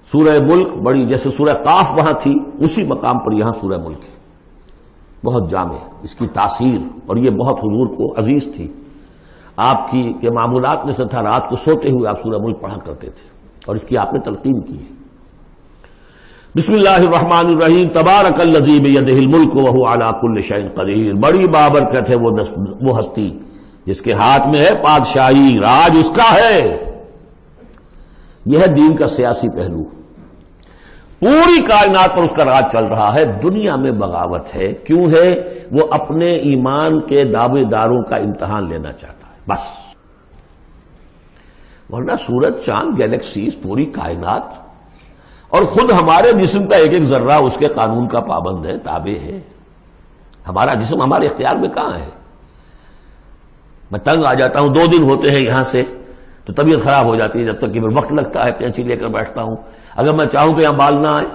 سورہ ملک بڑی، جیسے سورہ قاف وہاں تھی اسی مقام پر یہاں سورہ ملک ہے، بہت جامع اس کی تاثیر، اور یہ بہت حضور کو عزیز تھی آپ کی کہ معمولات میں سے تھا رات کو سوتے ہوئے آپ سورہ ملک پڑھا کرتے تھے، اور اس کی آپ نے تلقین کی ہے۔ بسم اللہ الرحمن الرحیم، تبارک الذی بیدہ الملک وہو علی کل شیء قدیر، بڑی بابرکت ہے وہ ہستی جس کے ہاتھ میں ہے بادشاہی، راج اس کا ہے۔ یہ ہے دین کا سیاسی پہلو، پوری کائنات پر اس کا راج چل رہا ہے۔ دنیا میں بغاوت ہے، کیوں ہے؟ وہ اپنے ایمان کے دعوے داروں کا امتحان لینا چاہتا ہے بس، ورنہ سورج چاند گیلیکسیز پوری کائنات اور خود ہمارے جسم کا ایک ایک ذرہ اس کے قانون کا پابند ہے، تابع ہے۔ ہمارا جسم ہمارے اختیار میں کہاں ہے؟ میں تنگ آ جاتا ہوں، 2 دن ہوتے ہیں یہاں سے تو طبیعت خراب ہو جاتی ہے، جب تک کہ وقت لگتا ہے کینچی لے کر بیٹھتا ہوں۔ اگر میں چاہوں کہ یہاں بال نہ آئے،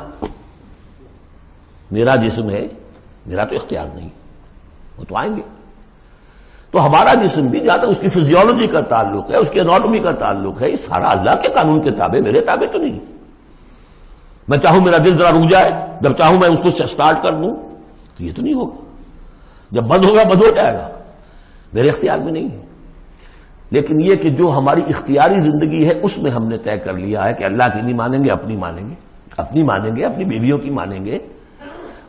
میرا جسم ہے، میرا تو اختیار نہیں، وہ تو آئیں گے۔ تو ہمارا جسم بھی جہاں تک اس کی فزیولوجی کا تعلق ہے، اس کی اناٹومی کا تعلق ہے، یہ سارا اللہ کے قانون کے تابع، میرے تابع تو نہیں۔ میں چاہوں میرا دل ذرا رک جائے، جب چاہوں میں اس کو سٹارٹ کر دوں تو یہ تو نہیں ہوگا، جب بند ہوگا بند ہو جائے گا، میرے اختیار میں نہیں ہے۔ لیکن یہ کہ جو ہماری اختیاری زندگی ہے اس میں ہم نے طے کر لیا ہے کہ اللہ کی نہیں مانیں گے، اپنی مانیں گے، اپنی مانیں گے، اپنی بیویوں کی مانیں گے،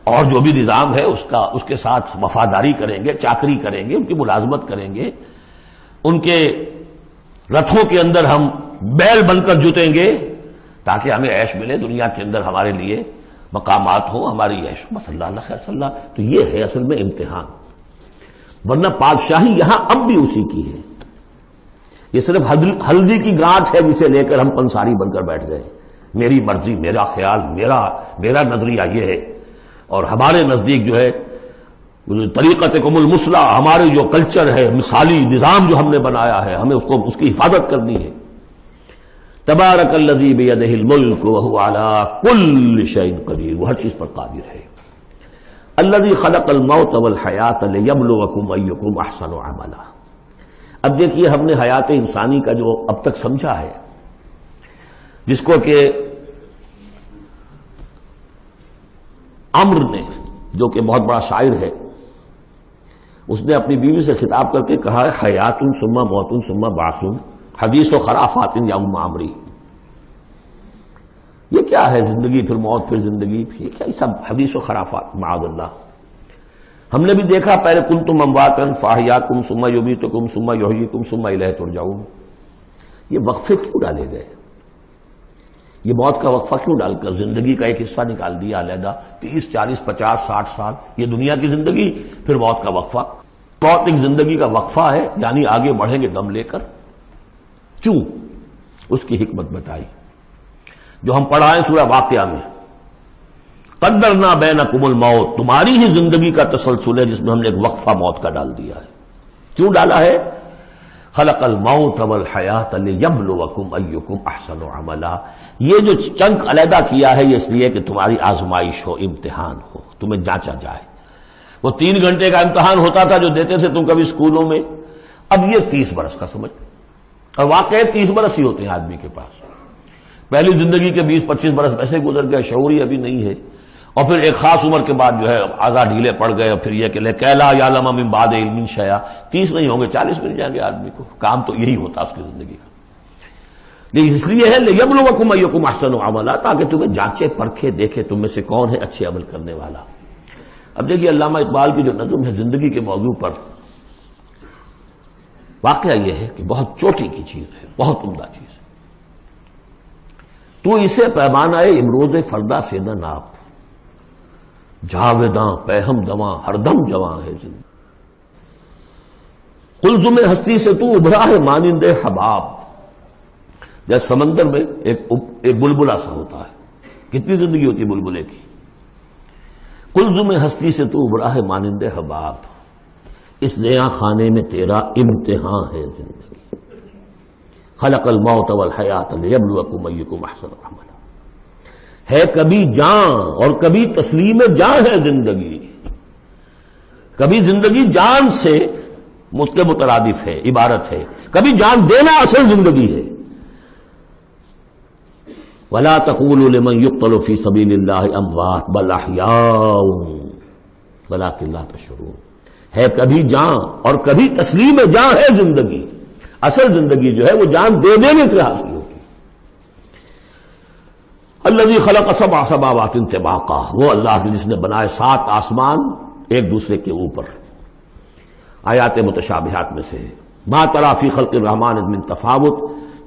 اور جو بھی نظام ہے اس کے ساتھ وفاداری کریں گے، چاکری کریں گے، ان کی ملازمت کریں گے، ان کے رتھوں کے اندر ہم بیل بن کر جتیں گے تاکہ ہمیں عیش ملے، دنیا کے اندر ہمارے لیے مقامات ہوں، ہماری عیش، بس اللہ خیر صلی اللہ۔ تو یہ ہے اصل میں امتحان، ورنہ بادشاہی یہاں اب بھی اسی کی ہے۔ یہ صرف ہلدی کی گانٹھ ہے جسے لے کر ہم پنساری بن کر بیٹھ گئے، میری مرضی، میرا خیال، میرا نظریہ یہ ہے، اور ہمارے نزدیک جو ہے طریقتکم المثلی، ہمارے جو کلچر ہے، مثالی نظام جو ہم نے بنایا ہے، ہمیں اس کی حفاظت کرنی ہے۔ تبارک الذی بیدہ الملک وہو علی کل شیء قدیر، وہ ہر چیز پر قادر ہے۔ الذی خلق الموت والحیاۃ لیبلوکم ایکم احسن عملا۔ اب دیکھیے ہم نے حیات انسانی کا جو اب تک سمجھا ہے، جس کو کہ عمر نے، جو کہ بہت بڑا شاعر ہے، اس نے اپنی بیوی سے خطاب کر کے کہا ہے حیات ثم موت ثم بعث حدیث و خرافات یا عمری۔ یہ کیا ہے؟ زندگی پھر موت پھر زندگی، یہ کیا؟ یہ سب حدیث و خرافات معاذ اللہ۔ ہم نے بھی دیکھا پہلے کنتم امواتا فاحیاکم ثم یمیتکم ثم یحییکم ثم الیہ ترجعون۔ یہ وقفے کیوں ڈالے گئے؟ یہ موت کا وقفہ کیوں ڈال کر زندگی کا ایک حصہ نکال دیا علیحدہ؟ 30 40 50 60 سال یہ دنیا کی زندگی، پھر موت کا وقفہ۔ موت ایک زندگی کا وقفہ ہے، یعنی آگے بڑھیں گے دم لے کر۔ کیوں؟ اس کی حکمت بتائی جو ہم پڑھائیں سورہ واقعہ میں، قدرنا بینکم الموت، تمہاری ہی زندگی کا تسلسل ہے جس میں ہم نے ایک وقفہ موت کا ڈال دیا ہے۔ کیوں ڈالا ہے؟ خلق الموت والحیاۃ لیبلوکم ایکم احسن عملا۔ یہ جو چنک علیحدہ کیا ہے یہ اس لیے کہ تمہاری آزمائش ہو، امتحان ہو، تمہیں جانچا جائے۔ وہ 3 گھنٹے کا امتحان ہوتا تھا جو دیتے تھے تم کبھی اسکولوں میں، اب یہ 30 برس کا سمجھ، اور واقعی 30 برس ہی ہوتے ہیں آدمی کے پاس۔ پہلی زندگی کے 20 25 برس ویسے گزر گئے، شعور ہی ابھی نہیں ہے، اور پھر ایک خاص عمر کے بعد جو ہے آزاد ڈھیلے پڑ گئے، اور پھر یہ کہ لا یعلم من بعد علم شیئا، 30 نہیں ہوں گے 40 مل جائیں گے آدمی کو، کام تو یہی ہوتا اس کی زندگی کا۔ لیکن اس لیے ہے لیبلوکم ایکم احسن عملا، تاکہ تمہیں جانچے پرکھے دیکھے تم میں سے کون ہے اچھے عمل کرنے والا۔ اب دیکھیے علامہ اقبال کی جو نظم ہے زندگی کے موضوع پر، واقعہ یہ ہے کہ بہت چوٹی کی چیز ہے، بہت عمدہ چیز ہے۔ تو اسے پیمانہ امروز فردا سے نہ ناپ، جاویداں پہم دواں ہر دم جواں ہے زندگی۔ قلزم ہستی سے تو ابھرا ہے مانند حباب، جیسے سمندر میں ایک بلبلا سا ہوتا ہے، کتنی زندگی ہوتی ہے بلبلے کی۔ قلزم ہستی سے تو ابھرا ہے مانند حباب، اس زیاں خانے میں تیرا امتحان ہے زندگی۔ خلق الموت والحیات لیبلوکم ایکم احسن عملا۔ ہے کبھی جان اور کبھی تسلیم جان ہے زندگی، کبھی زندگی جان سے مترادف ہے، عبارت ہے، کبھی جان دینا اصل زندگی ہے۔ ولا تقولوا لمن يقتل في سبيل الله اموات بل احياء ولكن لا تشعرون. ہے کبھی جان اور کبھی تسلیم جان ہے زندگی. اصل زندگی جو ہے وہ جان دے دینے سے حاصل ہوتی. الذي خلق سبع سماوات طباقا، وہ اللہ جس نے بنائے 7 آسمان ایک دوسرے کے اوپر. آیات متشابہات میں سے ما تری فی خلق الرحمن من تفاوت،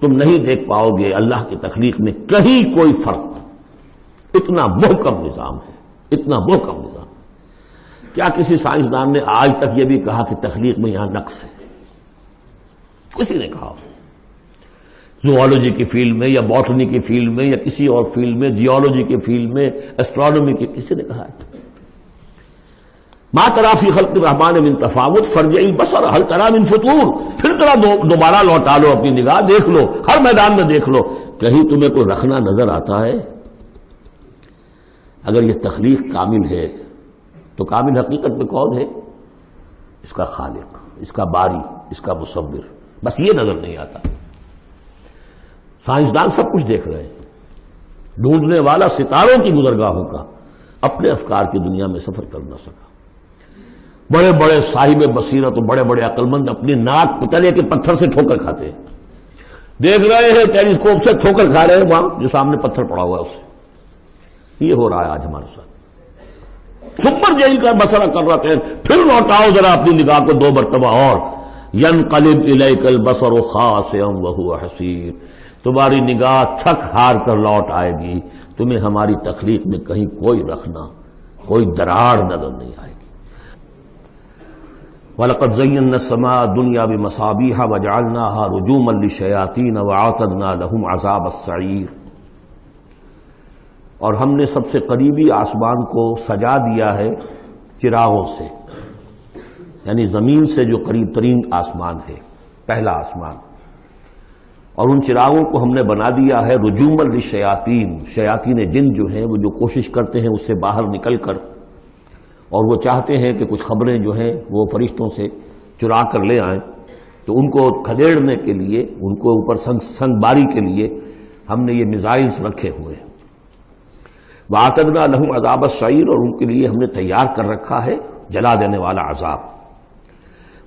تم نہیں دیکھ پاؤ گے اللہ کی تخلیق میں کہیں کوئی فرق. اتنا محکم نظام ہے، اتنا محکم نظام. کیا کسی سائنسدان نے آج تک یہ بھی کہا کہ تخلیق میں یہاں نقص ہے؟ کسی نے کہا؟ زوالوجی کی فیلڈ میں یا باٹنی کی فیلڈ میں یا کسی اور فیلڈ میں، جیولوجی کی فیلڈ میں، ایسٹرونومی کی، کسی نے کہا ہے؟ ما تری فی خلق الرحمن من تفاوت فارجع البصر هل تری من فطور، پھر ذرا دوبارہ لوٹا لو اپنی نگاہ، دیکھ لو، ہر میدان میں دیکھ لو، کہیں تمہیں کوئی رکھنا نظر آتا ہے؟ اگر یہ تخلیق کامل ہے تو کامل حقیقت میں کون ہے؟ اس کا خالق، اس کا باری، اس کا مصور. بس یہ نظر نہیں آتا. سائنسدان سب کچھ دیکھ رہے ہیں، ڈھونڈنے والا ستاروں کی گزرگاہوں کا اپنے افکار کی دنیا میں سفر کر نہ سکا. بڑے بڑے صاحب بصیرت اور بڑے بڑے عقل مند اپنی ناک پتلے کے پتھر سے ٹھوکر کھاتے ہیں. دیکھ رہے ہیں ٹیلیسکوپ سے ٹھوکر کھا رہے ہیں وہاں جو سامنے پتھر پڑا ہوا ہے اسے. یہ ہو رہا ہے آج ہمارے ساتھ. سپر جیل کا بسرا کر رہے ہیں، پھر لوٹاؤ ذرا اپنی نگاہ کو 2 مرتبہ اور. ينقلب الیک البصر خاسئا وهو حسیر، تمہاری نگاہ تھک ہار کر لوٹ آئے گی، تمہیں ہماری تخلیق میں کہیں کوئی رکھنا، کوئی دراڑ نظر نہیں آئے گی. وَلَقَدْ زَيَّنَّا السَّمَاءَ الدُّنْيَا بِمَصَابِيحَ وَجَعَلْنَاهَا رُجُومًا لِلشَّيَاطِينَ وَأَعْتَدْنَا لَهُمْ عَذَابَ السَّعِيرِ. اور ہم نے سب سے قریبی آسمان کو سجا دیا ہے چراغوں سے، یعنی زمین سے جو قریب ترین آسمان ہے، پہلا آسمان، اور ان چراغوں کو ہم نے بنا دیا ہے رجوما للشیاطین. شیاطین جن جو ہیں وہ جو کوشش کرتے ہیں اس سے باہر نکل کر، اور وہ چاہتے ہیں کہ کچھ خبریں جو ہیں وہ فرشتوں سے چرا کر لے آئیں، تو ان کو کھدیڑنے کے لیے، ان کو اوپر سنگ باری کے لیے ہم نے یہ میزائلز رکھے ہوئے ہیں. وَأَعْتَدْنَا لَهُمْ عَذَابَ السَّعِيرِ، اور ان کے لیے ہم نے تیار کر رکھا ہے جلا دینے والا عذاب.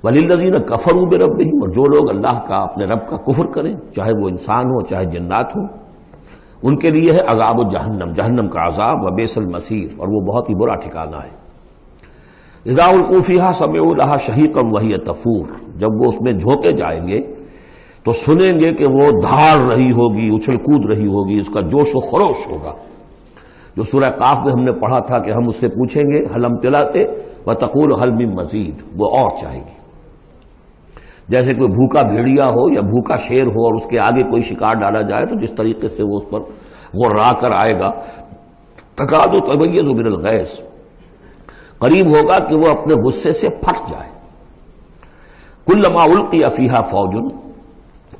وَلِلَّذِينَ كَفَرُوا بِرَبِّهِمْ، اور جو لوگ اللہ کا، اپنے رب کا کفر کریں، چاہے وہ انسان ہو چاہے جنات ہوں، ان کے لیے ہے عذاب جہنم، جہنم کا عذاب. وَبِئْسَ الْمَصِيرُ، اور وہ بہت ہی برا ٹھکانہ ہے. اذا القوا فیہا سمعوا لہا شہیقا وہی تفور، جب وہ اس میں جھونکے جائیں گے تو سنیں گے کہ وہ دھاڑ رہی ہوگی، اچھل کود رہی ہوگی، اس کا جوش و خروش ہوگا. جو سورہ قاف میں ہم نے پڑھا تھا کہ ہم اس سے پوچھیں گے حل امتلاتے وتقول حل من مزید، وہ اور چاہے گی. جیسے کوئی بھوکا بھیڑیا ہو یا بھوکا شیر ہو اور اس کے آگے کوئی شکار ڈالا جائے تو جس طریقے سے وہ اس پر غرا کر آئے گا، تکاد تمیز من الغیظ، قریب ہوگا کہ وہ اپنے غصے سے پھٹ جائے. کلما القی فیہا فوج،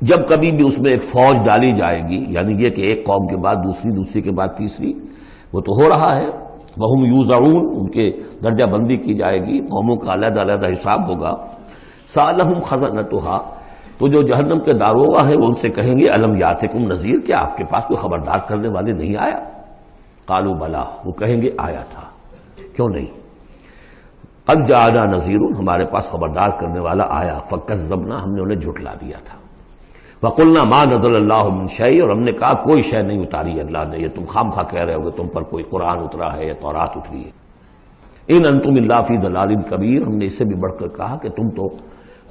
جب کبھی بھی اس میں ایک فوج ڈالی جائے گی، یعنی یہ کہ ایک قوم کے بعد دوسری، دوسری کے بعد تیسری، وہ تو ہو رہا ہے. وہم یوزعون، ان کے درجہ بندی کی جائے گی، قوموں کا علیحدہ علیحدہ حساب ہوگا. سألہم خزنتہا، تو جو جہنم کے داروغہ ہیں وہ ان سے کہیں گے الم یاتکم نذیر، کیا آپ کے پاس کوئی خبردار کرنے والے نہیں آیا؟ قالوا بلا، وہ کہیں گے آیا تھا، کیوں نہیں؟ قد جاءنا نذیر، ہمارے پاس خبردار کرنے والا آیا. فکذبنا، ہم نے انہیں جھٹلا دیا تھا. وقلنا ما نزل اللہ من شیء، اور ہم نے کہا کوئی شے نہیں اتاری اللہ نے، یہ تم خام خواہ کہہ رہے ہو کہ تم پر کوئی قرآن اترا ہے یا تورات اتری ہے. ان انتم الا فی ضلال کبیر، ہم نے اس سے بھی بڑھ کر کہا کہ تم تو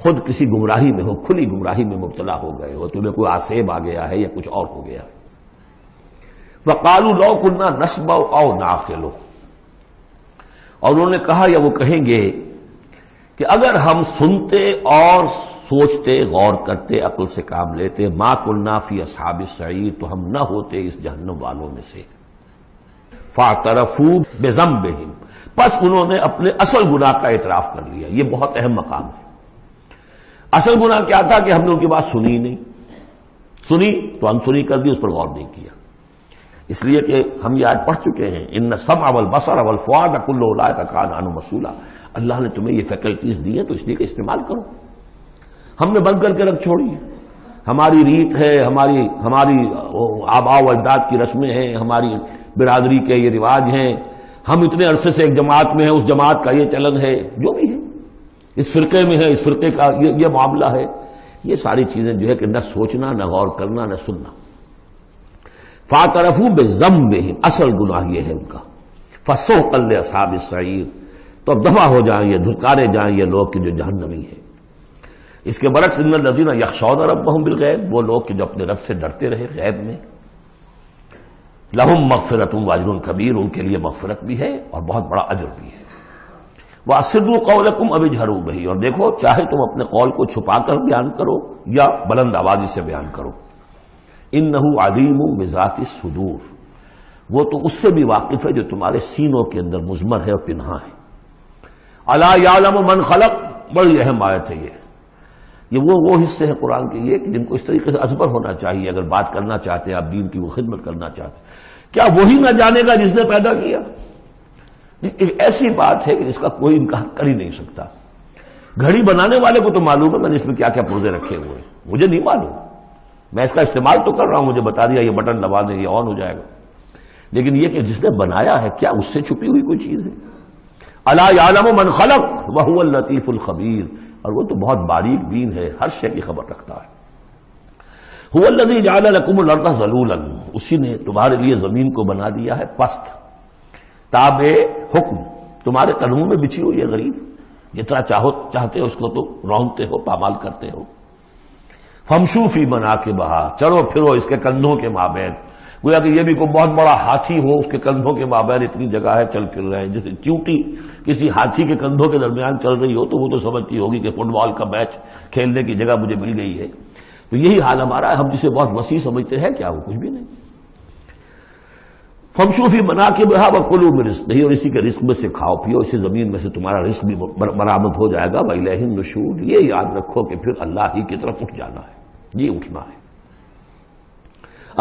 خود کسی گمراہی میں ہو، کھلی گمراہی میں مبتلا ہو گئے ہو، تمہیں کوئی آسیب آ گیا ہے یا کچھ اور ہو گیا ہے. وقالوا لو كنا نسمع او نعقل، اور انہوں نے کہا یا وہ کہیں گے کہ اگر ہم سنتے اور سوچتے، غور کرتے، عقل سے کام لیتے، ما كنا فی اصحاب السعیر، تو ہم نہ ہوتے اس جہنم والوں میں سے. فاعترفوا بذنبہم، پس انہوں نے اپنے اصل گناہ کا اعتراف کر لیا. یہ بہت اہم مقام ہے. اصل گناہ کیا تھا کہ ہم نے ان کی بات سنی نہیں، سنی تو انسنی کر دی، اس پر غور نہیں کیا. اس لیے کہ ہم یہ آج پڑھ چکے ہیں ان السمع والبصر والفؤاد کل اولئک کان عنہ مسئولا. اللہ نے تمہیں یہ فیکلٹیز دی ہیں تو اس لیے کہ استعمال کرو. ہم نے بند کر کے رکھ چھوڑی ہے. ہماری ریت ہے، ہماری آباء و اجداد کی رسمیں ہیں، ہماری برادری کے یہ رواج ہیں، ہم اتنے عرصے سے ایک جماعت میں ہیں، اس جماعت کا یہ چلن ہے، جو بھی ہے اس فرقے میں ہے، اس فرقے کا یہ معاملہ ہے، یہ ساری چیزیں جو ہے کہ نہ سوچنا، نہ غور کرنا، نہ سننا. فاعترفوا بذنبہم، اصل گناہ یہ ہے ان کا. فسحقا لاصحاب السعیر، تو اب دفع ہو جائیں یہ، دھتکارے جائیں یہ لوگ کہ جو جہنمی ہیں. اس کے برعکس ان الذین یخشون ربہم بالغیب، وہ لوگ کہ جو اپنے رب سے ڈرتے رہے غیب میں، لہم مغفرۃ واجر کبیر، ان کے لیے مغفرت بھی ہے اور بہت بڑا اجر بھی ہے. واسروا قولکم او اجہروا بہ، اور دیکھو چاہے تم اپنے قول کو چھپا کر بیان کرو یا بلند آوازی سے بیان کرو. انہ علیم بذات الصدور، وہ تو اس سے بھی واقف ہے جو تمہارے سینوں کے اندر مضمر ہے اور پنہا ہے. الا یعلم من خلق، بڑی اہم آیت ہے یہ وہ حصے ہیں قرآن کے یہ کہ جن کو اس طریقے سے ازبر ہونا چاہیے اگر بات کرنا چاہتے ہیں آپ، دین کی وہ خدمت کرنا چاہتے ہیں. کیا وہی نہ جانے گا جس نے پیدا کیا؟ ایک ایسی بات ہے کہ جس کا کوئی انکار کر ہی نہیں سکتا. گھڑی بنانے والے کو تو معلوم ہے میں نے اس میں کیا کیا پرزے رکھے ہوئے ہیں، مجھے نہیں معلوم، میں اس کا استعمال تو کر رہا ہوں، مجھے بتا دیا یہ بٹن دبا دیں یہ آن ہو جائے گا. لیکن یہ کہ جس نے بنایا ہے کیا اس سے چھپی ہوئی کوئی چیز ہے؟ الا یعلم من خلق وهو اللطیف الخبیر، اور وہ تو بہت باریک بین ہے، ہر شے کی خبر رکھتا ہے. هو الذی جعل لکم الارض ذلولا، اسی نے تمہارے لیے زمین کو بنا دیا ہے پست، تابع حکم، تمہارے قدموں میں بچھی ہوئی ہے غریب، جتنا چاہتے ہو اس کو تو رونتے ہو، پامال کرتے ہو. فمشوا فی مناکبہا، چلو پھرو اس کے کندھوں کے مابین. گویا کہ یہ بھی کوئی بہت بڑا ہاتھی ہو، اس کے کندھوں کے مابین اتنی جگہ ہے، چل پھر رہے ہیں. جیسے چیونٹی کسی ہاتھی کے کندھوں کے درمیان چل رہی ہو تو وہ تو سمجھتی ہوگی کہ فٹ بال کا میچ کھیلنے کی جگہ مجھے مل گئی ہے. تو یہی حال ہمارا ہے، ہم جسے بہت وسیع سمجھتے ہیں کیا وہ کچھ بھی نہیں. فمشوا فی مناکبہا وکلوا من رزقہ، اور اسی کے رزق میں سے کھاؤ پیو، اسی زمین میں سے تمہارا رزق بھی برآمد ہو جائے گا. وإلیہ النشور، یہ یاد رکھو کہ پھر اللہ ہی کی طرف اٹھ جانا ہے، یہ اٹھنا ہے.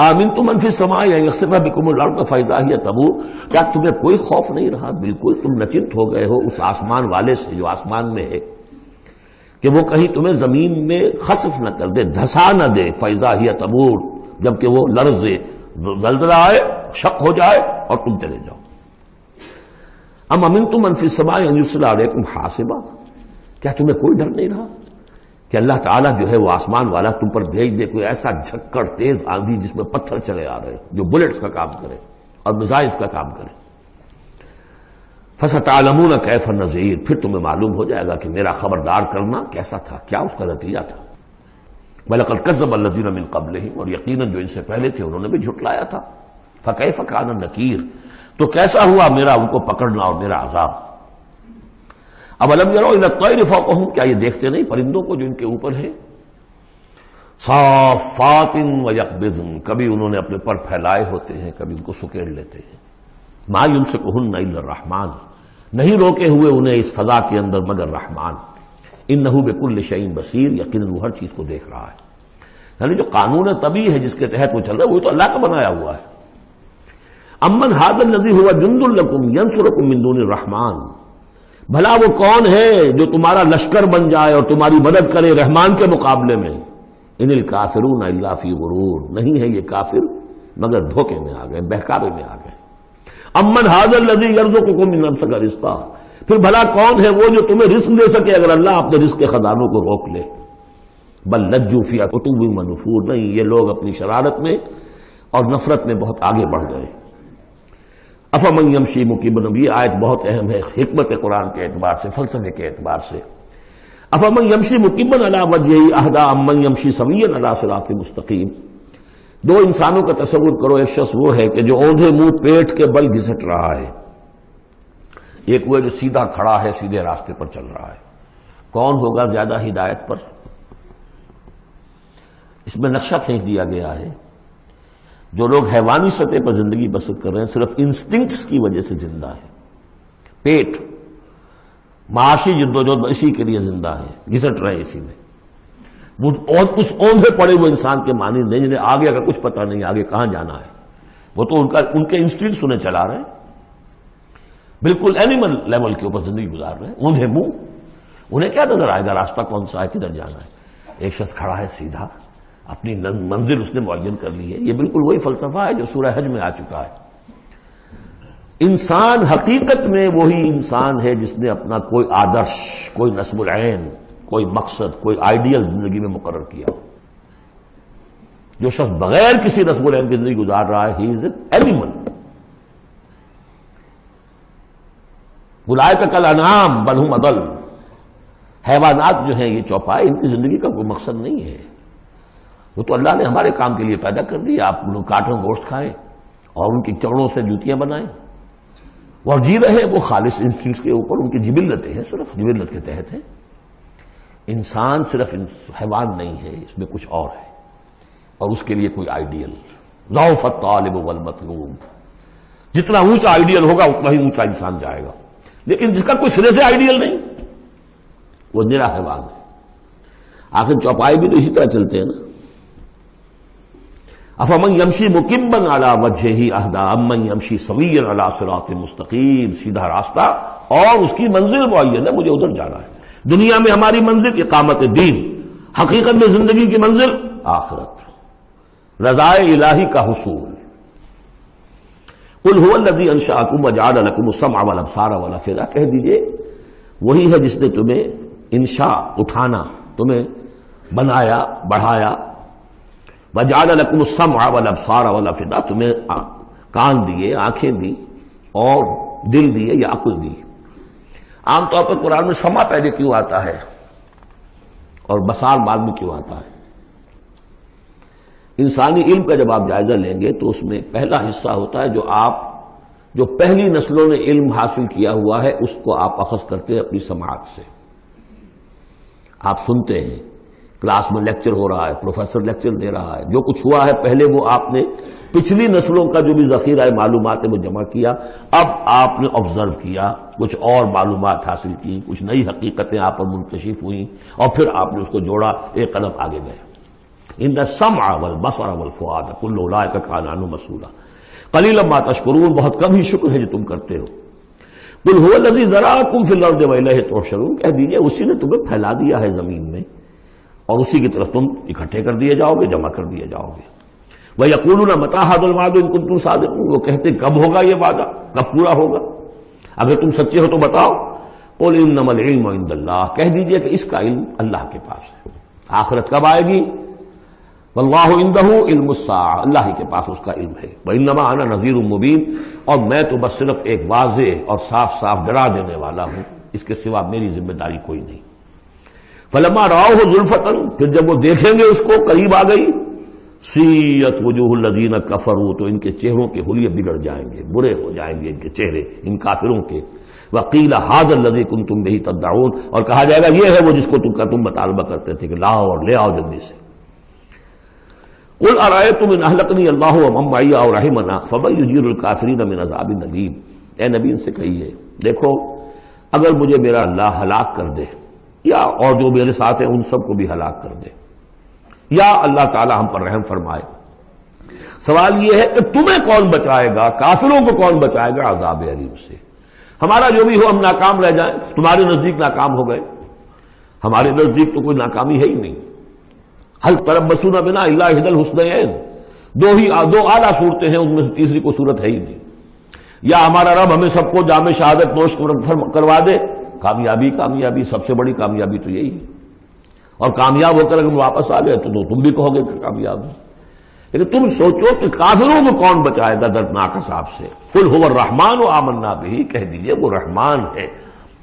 آمنتم من فی السماء ان یخسف بکم الارض فاذا ہی تمور، کیا تمہیں کوئی خوف نہیں رہا؟ بالکل تم نچنت ہو گئے ہو اس آسمان والے سے جو آسمان میں ہے کہ وہ کہیں تمہیں زمین میں خسف نہ کر دے، دھسا نہ دے. فاذا ہی تمور، جبکہ وہ لرزے، زلزلہ آئے، شق ہو جائے اور تم چلے جاؤ. ام امنتم من فی السماء ان یرسل علیکم حاصبا، کیا تمہیں کوئی ڈر نہیں رہا کہ اللہ تعالیٰ جو ہے وہ آسمان والا تم پر بھیج دے کوئی ایسا جھکڑ تیز آندھی جس میں پتھر چلے آ رہے جو بلٹس کا کام کرے اور میزائلز کا کام کرے. فستعلمون کیف النذیر، پھر تمہیں معلوم ہو جائے گا کہ میرا خبردار کرنا کیسا تھا، کیا اس کا نتیجہ تھا. وَلَقَدْ كَذَّبَ الَّذِينَ مِن قَبْلِهِمْ، اور یقیناً جو ان سے پہلے تھے انہوں نے بھی جھٹلایا تھا. فَكَيْفَ كَانَ نَكِيرٌ، تو کیسا ہوا میرا ان کو پکڑنا اور میرا عذاب. اَوَلَمْ يَرَوْا إِلَى الطَّيْرِ فَوْقَهُمْ، کیا یہ دیکھتے نہیں پرندوں کو جو ان کے اوپر ہے. صَافَّاتٍ وَيَقْبِضْنَ، کبھی انہوں نے اپنے پر پھیلائے ہوتے ہیں، کبھی ان کو سکیڑ لیتے ہیں. مَا يُمْسِكُهُنَّ إِلَّا الرَّحْمَٰنُ، نہیں روکے ہوئے انہیں اس فضا کے اندر مگر رحمان. إِنَّهُ بِكُلِّ شَيْءٍ بَصِيرٌ، یقیناً وہ ہر چیز کو دیکھ رہا ہے. یعنی جو قانون طبیعی ہے جس کے تحت وہ چل رہا ہے وہ تو اللہ کا بنایا ہوا ہے. امن ھذا الذی ھو جند لکم ینصرکم من دون الرحمن، بھلا وہ کون ہے جو تمہارا لشکر بن جائے اور تمہاری مدد کرے رحمان کے مقابلے میں. ان الکافرون الا فی غرور، نہیں ہے یہ کافر مگر دھوکے میں آ گئے، بہکاوے میں آ گئے. امن ھذا الذی یرزقکم من امسک رزقا، پھر بھلا کون ہے وہ جو تمہیں رزق دے سکے اگر اللہ اپنے رزق کے خزانوں کو روک لے. بل لجوا فی عتو ونفور، نہیں یہ لوگ اپنی شرارت میں اور نفرت میں بہت آگے بڑھ گئے. افمن یمشی مکبا، یہ آیت بہت اہم ہے حکمت قرآن کے اعتبار سے، فلسفے کے اعتبار سے. افمن یمشی مکبا علی وجہہ اہدی امن یمشی سویا علی صراط مستقیم. دو انسانوں کا تصور کرو، ایک شخص وہ ہے کہ جو اوندھے منہ پیٹ کے بل گھسٹ رہا ہے، ایک وہ جو سیدھا کھڑا ہے سیدھے راستے پر چل رہا ہے. کون ہوگا زیادہ ہدایت پر؟ اس میں نقشہ کھینچ دیا گیا ہے. جو لوگ حیوانی سطح پر زندگی بسر کر رہے ہیں صرف انسٹنکٹس کی وجہ سے زندہ ہے، پیٹ معاشی جدوجہد اسی کے لیے زندہ ہے، گھسٹ رہے ہیں اسی میں. اس اوندھے پڑے ہوئے انسان کے معنی نہیں جنہیں آگے کا کچھ پتہ نہیں آگے کہاں جانا ہے، وہ تو ان کے انسٹنکٹس انہیں چلا رہے ہیں، بالکل اینیمل لیول کے اوپر زندگی گزار رہے ہیں. اوندھے منہ، انہیں کیا نظر آئے گا راستہ کون سا ہے، کدھر جانا ہے. ایک شخص کھڑا ہے سیدھا اپنی منزل اس نے معین کر لی ہے. یہ بالکل وہی فلسفہ ہے جو سورہ حج میں آ چکا ہے. انسان حقیقت میں وہی انسان ہے جس نے اپنا کوئی آدرش، کوئی نصب العین، کوئی مقصد، کوئی آئیڈیل زندگی میں مقرر کیا. جو شخص بغیر کسی نصب العین کی زندگی گزار رہا ہے، ہی از این اینیمل. اولئک کالانعام بل ھم اضل. حیوانات جو ہیں یہ چوپائے، ان کی زندگی کا کوئی مقصد نہیں ہے. وہ تو اللہ نے ہمارے کام کے لیے پیدا کر دی. آپ لوگ کاٹوں گوشت کھائیں اور ان کی چڑوں سے جوتیاں بنائیں اور جی رہے. وہ خالص انسٹنکٹس کے اوپر ان کی جبلتیں ہیں، صرف جبلت کے تحت ہیں. انسان صرف حیوان نہیں ہے، اس میں کچھ اور ہے، اور اس کے لیے کوئی آئیڈیل. ضعف الطالب والمطلوب. جتنا اونچا آئیڈیل ہوگا اتنا ہی اونچا انسان جائے گا. لیکن جس کا کوئی سرے سے آئیڈیل نہیں، وہ نرا حیوان ہے. آخر چوپائے بھی تو اسی طرح چلتے ہیں نا. افمن یمشی مکبا علی وجہہ اہدی امن یمشی سویا علی صراط مستقیم. سیدھا راستہ اور اس کی منزل معین ہے، مجھے ادھر جانا ہے. دنیا میں ہماری منزل اقامت دین، حقیقت میں زندگی کی منزل آخرت، رضائے الہی کا حصول. قل هو الذی انشأکم وجعل لکم السمع والابصار والافئدہ. کہہ دیجئے وہی ہے جس نے تمہیں انشاء اٹھانا، تمہیں بنایا، بڑھایا. وجعل لکم السمع والابصار والافئدہ، تمہیں کان دیے، آنکھیں دی اور دل دیے یا عقل دی. عام طور پر قرآن میں سمع پہلے کیوں آتا ہے اور بصار بعد میں کیوں آتا ہے؟ انسانی علم کا جب آپ جائزہ لیں گے تو اس میں پہلا حصہ ہوتا ہے جو پہلی نسلوں نے علم حاصل کیا ہوا ہے، اس کو آپ اخذ کرتے ہیں اپنی سماعت سے. آپ سنتے ہیں، کلاس میں لیکچر ہو رہا ہے، پروفیسر لیکچر دے رہا ہے، جو کچھ ہوا ہے پہلے وہ آپ نے پچھلی نسلوں کا جو بھی ذخیرہ معلومات ہے وہ جمع کیا. اب آپ نے آبزرو کیا، کچھ اور معلومات حاصل کی، کچھ نئی حقیقتیں آپ پر منکشف ہوئیں اور پھر آپ نے اس کو جوڑا، ایک قدم آگے گئے. ان السمع والبصر والفؤاد کل اولئک کان عنہ مسئولا. قلیلا ما تشکرون. بہت کم ہی شکر ہے جو تم کرتے ہو. قل هو الذی ذرأکم فی الارض والیہ تحشرون. کہہ دیجئے اسی نے تمہیں پھیلا دیا ہے زمین میں اور اسی کی طرف تم اکٹھے کر دیے جاؤ گے، جمع کر دیے جاؤ گے. وَيَقُولُونَ مَتَىٰ هَٰذَا الْوَعْدُ إِن كُنتُمْ صَادِقِينَ. وہ کہتے کب ہوگا یہ وعدہ، کب پورا ہوگا؟ اگر تم سچے ہو تو بتاؤ. قُلْ إِنَّمَا الْعِلْمُ عِندَ اللَّهِ. کہہ دیجئے کہ اس کا علم اللہ کے پاس ہے. آخرت کب آئے گی؟ وَاللَّهُ عِندَهُ عِلْمُ السَّاعَةِ. اللہ ہی کے پاس اس کا علم ہے. وَإِنَّمَا أَنَا نَذِيرٌ مُّبِينٌ. اور میں تو بس صرف ایک واضح اور صاف صاف ڈرا دینے والا ہوں، اس کے سوا میری ذمہ داری کوئی نہیں. فَلَمَّا رَأَوْهُ زُلْفَةً. پھر جب وہ دیکھیں گے اس کو، قریب آ گئی. سیئت وجوہ الذین کفروا. تو ان کے چہروں کے حلیے بگڑ جائیں گے، برے ہو جائیں گے ان کے چہرے، ان کافروں کے. وقیل ھذا الذی کنتم بہ تدعون. اور کہا جائے گا یہ ہے وہ جس کو تم مطالبہ کرتے تھے کہ لاؤ اور لے آؤ جلدی سے. قل ارأیتم ان اہلکنی اللہ ومن معی او رحمنا فمن یجیر الکافرین من عذاب الیم. اے نبی ان سے کہیے دیکھو اگر مجھے میرا اللہ ہلاک کر دے یا اور جو میرے ساتھ ہیں ان سب کو بھی ہلاک کر دے، یا اللہ تعالی ہم پر رحم فرمائے، سوال یہ ہے کہ تمہیں کون بچائے گا، کافروں کو کون بچائے گا عذاب علیم سے؟ ہمارا جو بھی ہو ہم ناکام رہ جائیں، تمہارے نزدیک ناکام ہو گئے، ہمارے نزدیک تو کوئی ناکامی ہے ہی نہیں. هل تربصون بنا الا احدى الحسنيين. دو اعلیٰ صورتیں ہیں، ان میں سے تیسری کوئی صورت ہے ہی نہیں. یا ہمارا رب ہمیں سب کو جام شہادت نوش کروا دے، کامیابی کامیابی، سب سے بڑی کامیابی تو یہی ہے. اور کامیاب ہو کر اگر واپس آ گئے تو تم بھی کہو گے کہ کامیاب ہو. لیکن تم سوچو کہ کافروں کو کون بچائے گا دردناک عذاب سے. قل هو الرحمن آمنا به. کہہ دیجئے وہ رحمان ہے،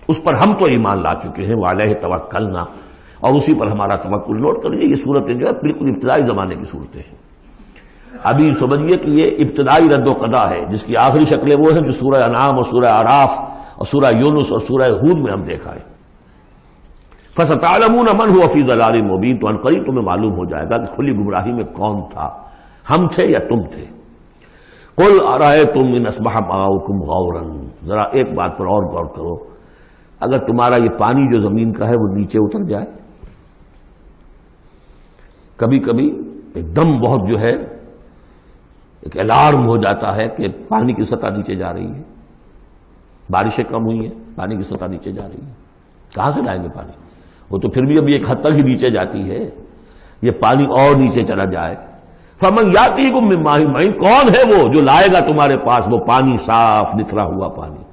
اس پر ہم تو ایمان لا چکے ہیں. وعلیہ توکلنا. اور اسی پر ہمارا توکل. نوٹ کر لیجیے یہ صورتیں جو ہے بالکل ابتدائی زمانے کی صورتیں ہیں. ابھی سمجھیے کہ یہ ابتدائی رد و قضا ہے، جس کی آخری شکلیں وہ ہیں جو سورہ انعام اور سورہ اعراف اور سورہ یونس اور سورہ ہود میں ہم دیکھا ہے. فَسَتَعْلَمُونَ مَنْ هُوَ فِي ضَلَالٍ مُّبِينٍ. تو عنقریب تمہیں معلوم ہو جائے گا کہ کھلی گمراہی میں کون تھا، ہم تھے یا تم تھے. قُلْ أَرَأَيْتُمْ إِنْ أَصْبَحَ مَاؤُكُمْ غَوْرًا. ذرا ایک بات پر اور غور کرو، اگر تمہارا یہ پانی جو زمین کا ہے وہ نیچے اتر جائے، کبھی کبھی ایک دم بہت جو ہے ایک الارم ہو جاتا ہے کہ پانی کی سطح نیچے جا رہی ہے، بارشیں کم ہوئی ہیں، پانی کی سطح نیچے جا رہی ہے. کہاں سے لائیں گے پانی؟ وہ تو پھر بھی ابھی ایک حد تک ہی نیچے جاتی ہے. یہ پانی اور نیچے چلا جائے. فمن یاتیکم من ماء معین، کون ہے وہ جو لائے گا تمہارے پاس وہ پانی صاف نکھرا ہوا پانی.